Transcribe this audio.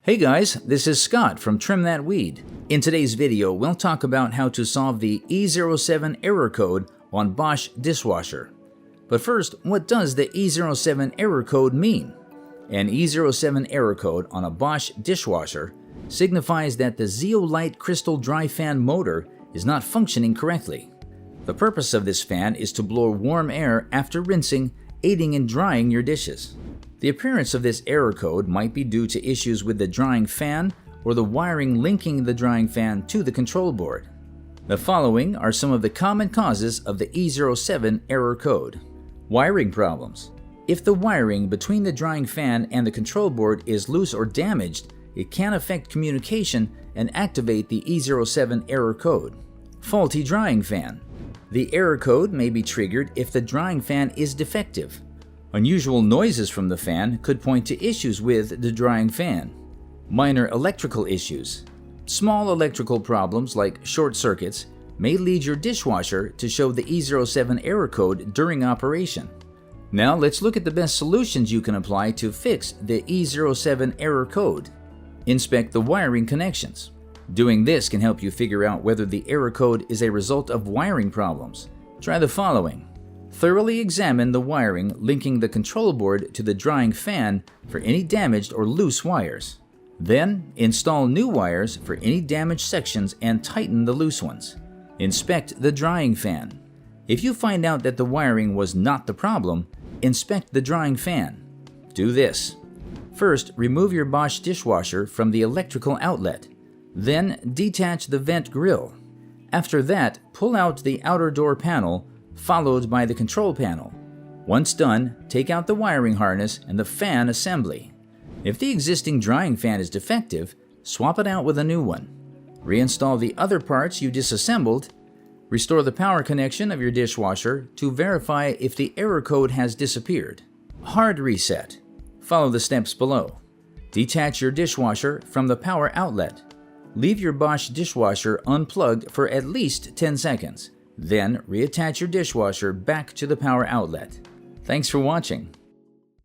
Hey guys, this is Scott from Trim That Weed. In today's video, we'll talk about how to solve the E07 error code on Bosch Dishwasher. But first, what does the E07 error code mean? An E07 error code on a Bosch dishwasher signifies that the Zeolite crystal dry fan motor is not functioning correctly. The purpose of this fan is to blow warm air after rinsing, aiding in drying your dishes. The appearance of this error code might be due to issues with the drying fan or the wiring linking the drying fan to the control board. The following are some of the common causes of the E07 error code. Wiring problems. If the wiring between the drying fan and the control board is loose or damaged, it can affect communication and activate the E07 error code. Faulty drying fan. The error code may be triggered if the drying fan is defective. Unusual noises from the fan could point to issues with the drying fan. Minor electrical issues. Small electrical problems like short circuits may lead your dishwasher to show the E07 error code during operation. Now let's look at the best solutions you can apply to fix the E07 error code. Inspect the wiring connections. Doing this can help you figure out whether the error code is a result of wiring problems. Try the following. Thoroughly examine the wiring linking the control board to the drying fan for any damaged or loose wires. Then, install new wires for any damaged sections and tighten the loose ones. Inspect the drying fan. If you find out that the wiring was not the problem, inspect the drying fan. Do this. First, remove your Bosch dishwasher from the electrical outlet. Then, detach the vent grill. After that, pull out the outer door panel, followed by the control panel. Once done, take out the wiring harness and the fan assembly. If the existing drying fan is defective, swap it out with a new one. Reinstall the other parts you disassembled. Restore the power connection of your dishwasher to verify if the error code has disappeared. Hard reset. Follow the steps below. Detach your dishwasher from the power outlet. Leave your Bosch dishwasher unplugged for at least 10 seconds. Then reattach your dishwasher back to the power outlet. Thanks for watching.